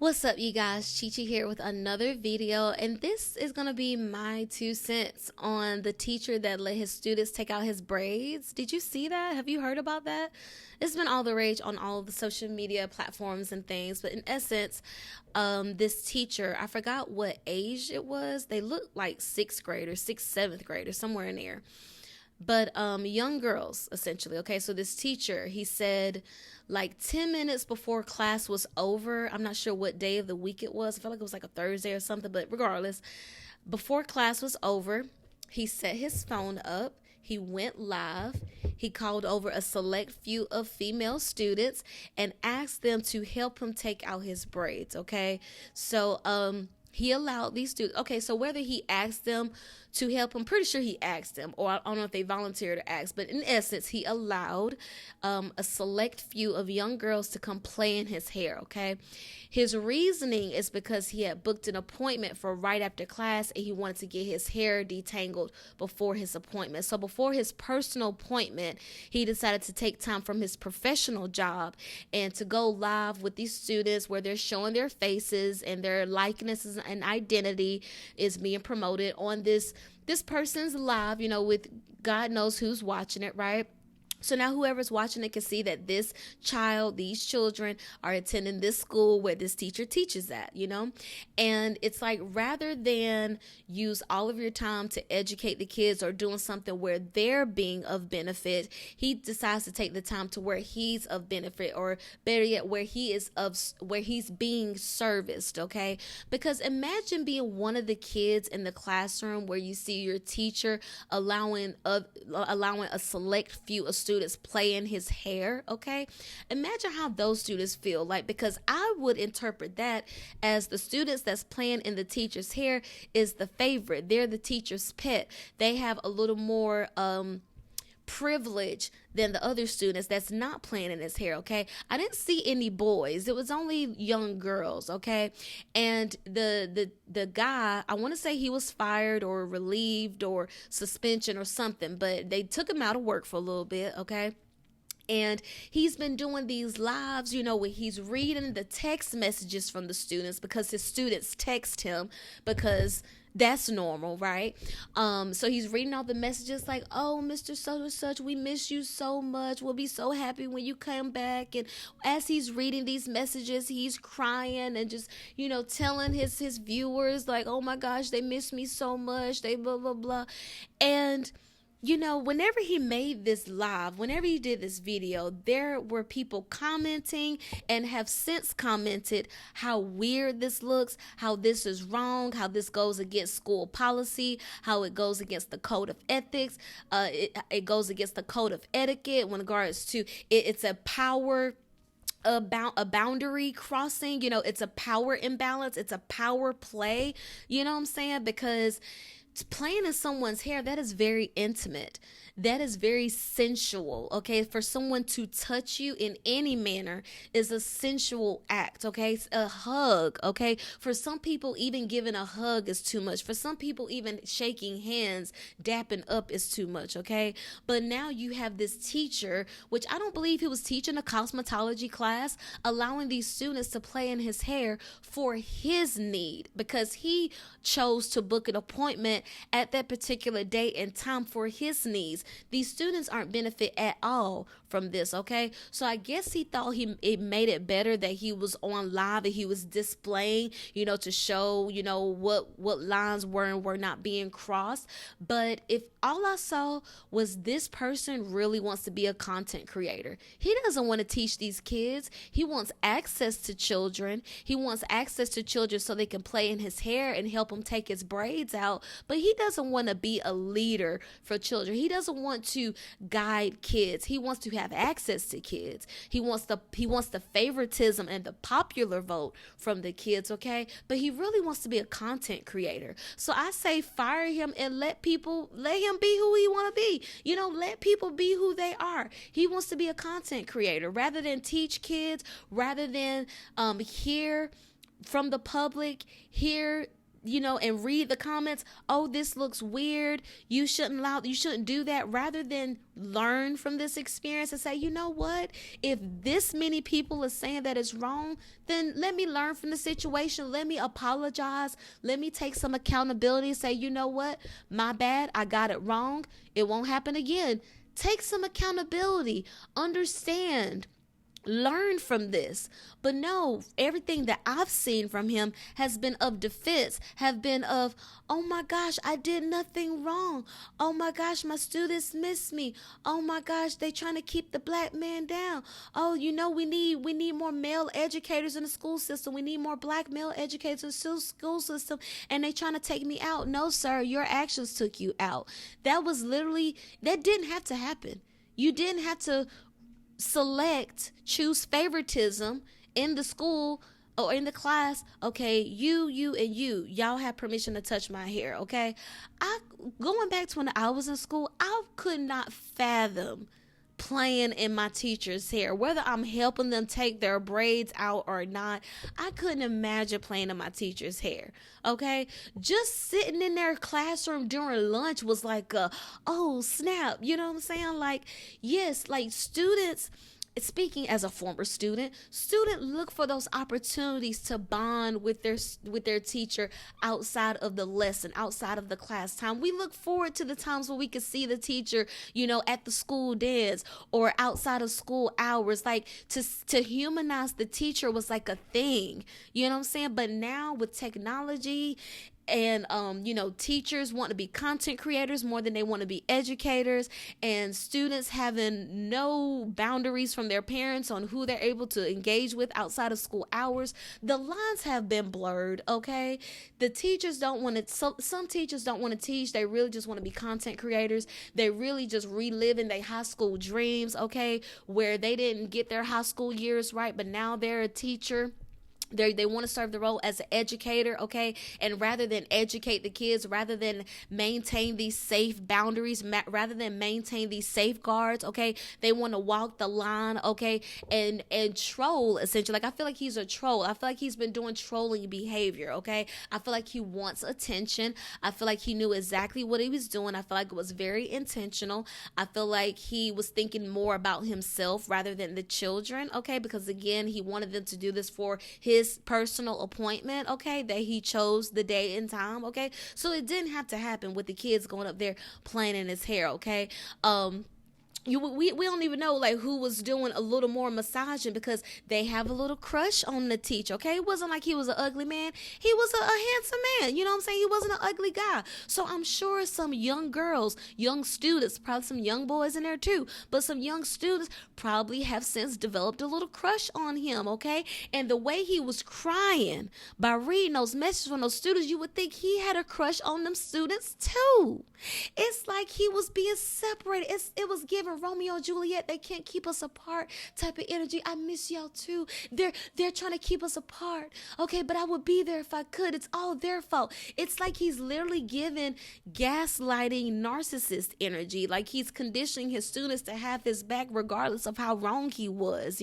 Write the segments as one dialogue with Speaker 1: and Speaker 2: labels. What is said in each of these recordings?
Speaker 1: What's up, you guys? Chi here with another video, and this is gonna be my 2 cents on the teacher that let his students take out his braids. Did you see that? Have you heard about that? It's been all the rage on all of the social media platforms and things, but in essence, this teacher, I forgot what age it was. They looked like sixth grade or sixth, seventh grade or somewhere in there, but young girls essentially. Okay, so this teacher, he said like 10 minutes before class was over, I'm not sure what day of the week it was, I felt like it was like a Thursday or something, but regardless, before class was over, he set his phone up, he went live, he called over a select few of female students and asked them to help him take out his braids. Okay, so he allowed these students. Okay, so whether he asked them to help him, pretty sure he asked them, or I don't know if they volunteered to ask, but in essence, he allowed a select few of young girls to come play in his hair. Okay, his reasoning is because he had booked an appointment for right after class and he wanted to get his hair detangled before his appointment. So before his personal appointment, he decided to take time from his professional job and to go live with these students where they're showing their faces and their likenesses and identity is being promoted on this person's live, with God knows who's watching it, right? So now whoever's watching it can see that this child, these children are attending this school where this teacher teaches at. And it's like, rather than use all of your time to educate the kids or doing something where they're being of benefit, he decides to take the time to where he's of benefit, or better yet, where he's being serviced. Okay, because imagine being one of the kids in the classroom where you see your teacher allowing a select few of students play in his hair. Okay, imagine how those students feel like, because I would interpret that as the students that's playing in the teacher's hair is the favorite, they're the teacher's pet, they have a little more privilege than the other students that's not playing in his hair. Okay, I didn't see any boys, it was only young girls. Okay, and the guy, I want to say he was fired or relieved or suspension or something, but they took him out of work for a little bit. Okay, and he's been doing these lives, where he's reading the text messages from the students, because his students text him, because that's normal, right? So he's reading all the messages like, "Oh, Mr. Such and Such, we miss you so much. We'll be so happy when you come back." And as he's reading these messages, he's crying and just, telling his viewers like, "Oh my gosh, they miss me so much. They blah blah blah." And whenever he made this live, whenever he did this video, there were people commenting and have since commented how weird this looks, how this is wrong, how this goes against school policy, how it goes against the code of ethics, it goes against the code of etiquette when regards to it's a power, a boundary crossing, it's a power imbalance, it's a power play, you know what I'm saying? Because playing in someone's hair, that is very intimate, that is very sensual. Okay, for someone to touch you in any manner is a sensual act. Okay, it's a hug. Okay, for some people, even giving a hug is too much. For some people, even shaking hands, dapping up is too much. Okay, but now you have this teacher, which I don't believe he was teaching a cosmetology class, allowing these students to play in his hair for his need, because he chose to book an appointment at that particular date and time for his needs. These students aren't benefit at all from this. Okay, so I guess he thought it made it better that he was on live and he was displaying, to show, what lines were and were not being crossed. But if all I saw was this person really wants to be a content creator, he doesn't want to teach these kids. He wants access to children. He wants access to children so they can play in his hair and help him take his braids out. But he doesn't want to be a leader for children. He doesn't want to guide kids. He wants to have access to kids. He wants the favoritism and the popular vote from the kids. Okay, but he really wants to be a content creator. So I say fire him and let him be who he want to be. Let people be who they are. He wants to be a content creator rather than teach kids, rather than hear from the public, hear and read the comments. Oh, this looks weird. You shouldn't do that, rather than learn from this experience and say, you know what? If this many people are saying that it's wrong, then let me learn from the situation. Let me apologize. Let me take some accountability and say, you know what? My bad. I got it wrong. It won't happen again. Take some accountability. Understand. Learn from this. But no, everything that I've seen from him has been of defense, have been of, oh my gosh, I did nothing wrong. Oh my gosh, my students miss me. Oh my gosh, they trying to keep the black man down. Oh, we need more male educators in the school system. We need more black male educators in the school system, and they trying to take me out. No, sir, your actions took you out. That didn't have to happen. You didn't have to choose favoritism in the school or in the class. Okay, you and y'all have permission to touch my hair. Okay, going back to when I was in school, I could not fathom playing in my teacher's hair, whether I'm helping them take their braids out or not. I couldn't imagine playing in my teacher's hair. Okay, just sitting in their classroom during lunch was like oh snap, you know what I'm saying? Like, yes, like students, speaking as a former student look for those opportunities to bond with their teacher outside of the lesson, outside of the class time. We look forward to the times when we could see the teacher, at the school dance or outside of school hours. Like, to humanize the teacher was like a thing, you know what I'm saying? But now with technology and teachers want to be content creators more than they want to be educators, and students having no boundaries from their parents on who they're able to engage with outside of school hours, the lines have been blurred. Okay, the teachers don't want to, some teachers don't want to teach. They really just want to be content creators. They really just reliving their high school dreams, okay, where they didn't get their high school years right, but now they're a teacher. They want to serve the role as an educator, okay? And rather than educate the kids, rather than maintain these safe boundaries, rather than maintain these safeguards, okay, they want to walk the line, okay, and troll, essentially. Like, I feel like he's a troll. I feel like he's been doing trolling behavior, okay? I feel like he wants attention. I feel like he knew exactly what he was doing. I feel like it was very intentional. I feel like he was thinking more about himself rather than the children, okay? Because, again, he wanted them to do this for his personal appointment, okay, that he chose the day and time, okay? So it didn't have to happen with the kids going up there playing in his hair, okay? We don't even know like who was doing a little more massaging, because they have a little crush on the teacher, okay? It wasn't like he was an ugly man. He was a handsome man, you know what I'm saying? He wasn't an ugly guy. So I'm sure some young girls, young students, probably some young boys in there too, but some young students probably have since developed a little crush on him, okay? And the way he was crying by reading those messages from those students, you would think he had a crush on them students too. It's like he was being separated. It was giving Romeo and Juliet, they can't keep us apart type of energy. I miss y'all too. They're trying to keep us apart. Okay, but I would be there if I could. It's all their fault. It's like he's literally giving gaslighting narcissist energy. Like, he's conditioning his students to have his back regardless of how wrong he was,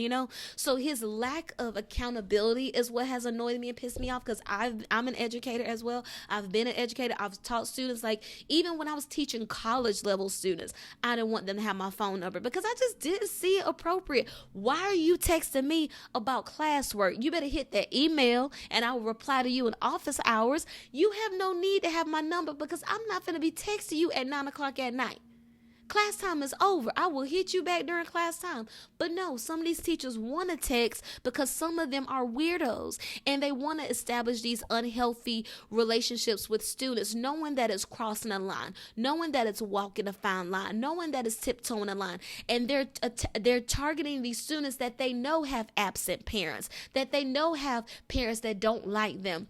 Speaker 1: So his lack of accountability is what has annoyed me and pissed me off, because I'm an educator as well. I've been an educator. I've taught students. Like, even when I was teaching college level students, I didn't want them to have my phone number because I just didn't see it appropriate. Why are you texting me about classwork? You better hit that email and I will reply to you in office hours. You have no need to have my number, because I'm not going to be texting you at 9:00 at night. Class time is over. I will hit you back during class time. But no, some of these teachers want to text because some of them are weirdos and they want to establish these unhealthy relationships with students, knowing that it's crossing a line, knowing that it's walking a fine line, knowing that it's tiptoeing a line. And they're targeting these students that they know have absent parents, that they know have parents that don't like them.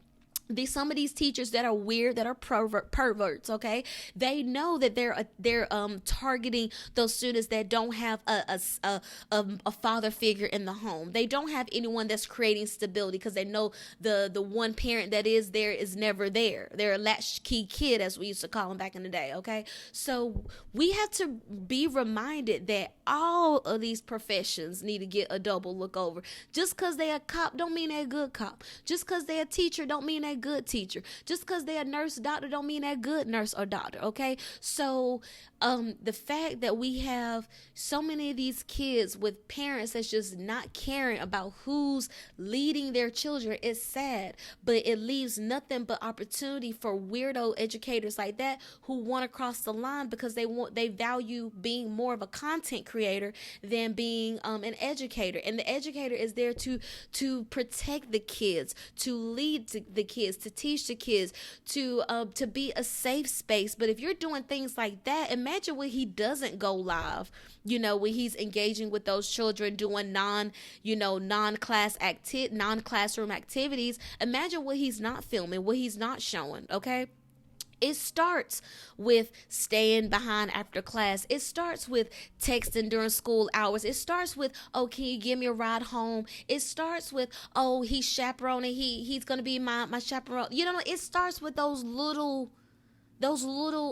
Speaker 1: Some of these teachers that are weird, that are perverts, okay, they know that they're targeting those students that don't have a father figure in the home. They don't have anyone that's creating stability, because they know the one parent that is there is never there. They're a latchkey kid, as we used to call them back in the day, okay? So we have to be reminded that all of these professions need to get a double look over. Just because they're a cop don't mean they're a good cop. Just because they're a teacher don't mean they're that good teacher. Just because they're a nurse, doctor, don't mean they're good nurse or doctor. Okay, so the fact that we have so many of these kids with parents that's just not caring about who's leading their children is sad, but it leaves nothing but opportunity for weirdo educators like that who want to cross the line because they value being more of a content creator than being an educator. And the educator is there to protect the kids, to lead the kids, to teach the kids, to be a safe space. But if you're doing things like that, imagine when he doesn't go live, when he's engaging with those children doing non-classroom activities. Imagine what he's not filming, what he's not showing. Okay. It starts with staying behind after class. It starts with texting during school hours. It starts with, oh, can you give me a ride home? It starts with, oh, he's chaperoning. He's going to be my chaperone. It starts with those little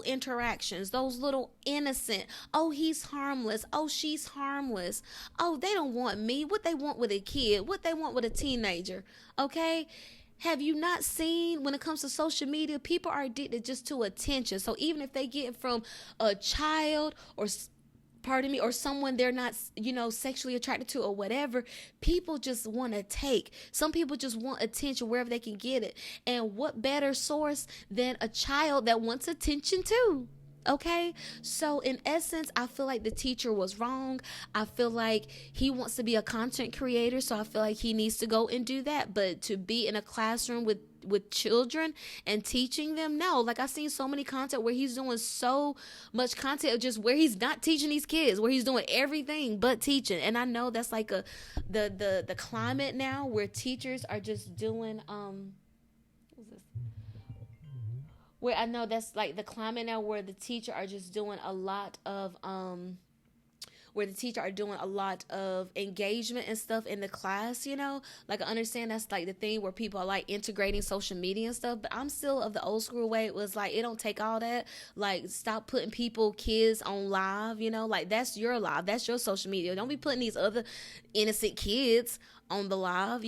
Speaker 1: interactions, those little innocent, oh, he's harmless, oh, she's harmless, oh, they don't want me, what they want with a kid, what they want with a teenager. Okay. Have you not seen when it comes to social media, people are addicted just to attention. So even if they get it from a child or someone they're not, sexually attracted to or whatever, people just want to take. Some people just want attention wherever they can get it. And what better source than a child that wants attention too? Okay, so in essence, I feel like the teacher was wrong. I feel like he wants to be a content creator, so I feel like he needs to go and do that. But to be in a classroom with children and teaching them, no. Like, I've seen so many content where he's doing so much content just where he's not teaching these kids, where he's doing everything but teaching. And I know that's like the climate now where teachers are just doing where I know that's like the climate now where the teacher are just doing a lot of engagement and stuff in the class, like I understand that's like the thing where people are like integrating social media and stuff, but I'm still of the old school way. It was like, it don't take all that. Like, stop putting kids on live, like that's your live, that's your social media. Don't be putting these other innocent kids on the live,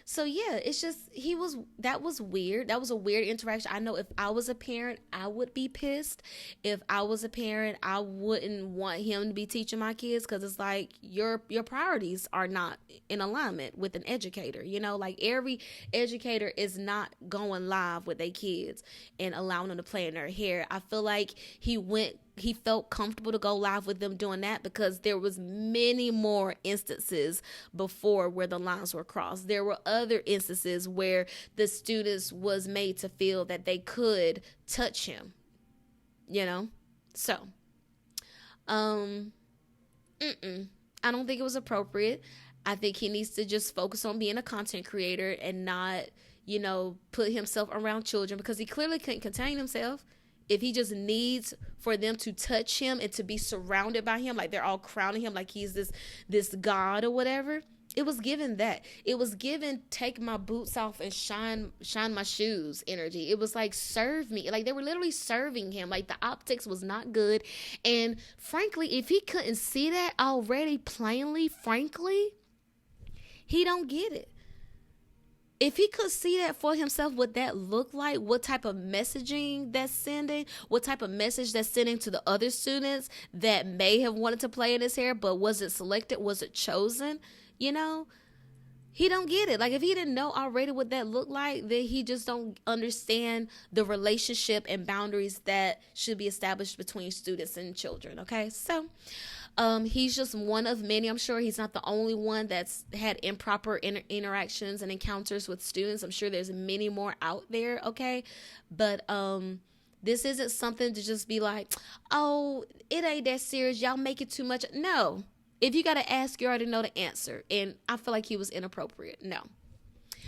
Speaker 1: So yeah, it's just, that was weird. That was a weird interaction. I know if I was a parent, I would be pissed. If I was a parent, I wouldn't want him to be teaching my kids, because it's like your priorities are not in alignment with an educator. Like, every educator is not going live with their kids and allowing them to play in their hair. I feel like he felt comfortable to go live with them doing that because there was many more instances before where the lines were crossed. There were other instances where the students was made to feel that they could touch him, So, I don't think it was appropriate. I think he needs to just focus on being a content creator and not, put himself around children, because he clearly couldn't contain himself. If he just needs for them to touch him and to be surrounded by him, like they're all crowning him like he's this god or whatever, it was given that. It was given take my boots off and shine my shoes energy. It was like, serve me. Like, they were literally serving him. Like, the optics was not good. And frankly, if he couldn't see that already plainly, he don't get it. If he could see that for himself, what that looked like, what type of messaging that's sending, what type of message that's sending to the other students that may have wanted to play in his hair, but wasn't selected, wasn't chosen, he don't get it. Like, if he didn't know already what that looked like, then he just don't understand the relationship and boundaries that should be established between students and children. Okay, so he's just one of many. I'm sure he's not the only one that's had improper interactions and encounters with students. I'm sure there's many more out there. Okay, but this isn't something to just be like, oh, it ain't that serious, y'all make it too much. No. If you got to ask, you already know the answer. And I feel like he was inappropriate. No.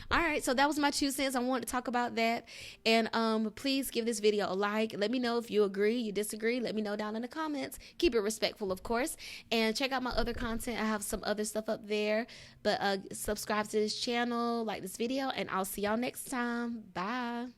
Speaker 1: All right. So that was my 2 cents. I wanted to talk about that. And please give this video a like. Let me know if you agree, you disagree. Let me know down in the comments. Keep it respectful, of course. And check out my other content. I have some other stuff up there. But subscribe to this channel, like this video, and I'll see y'all next time. Bye.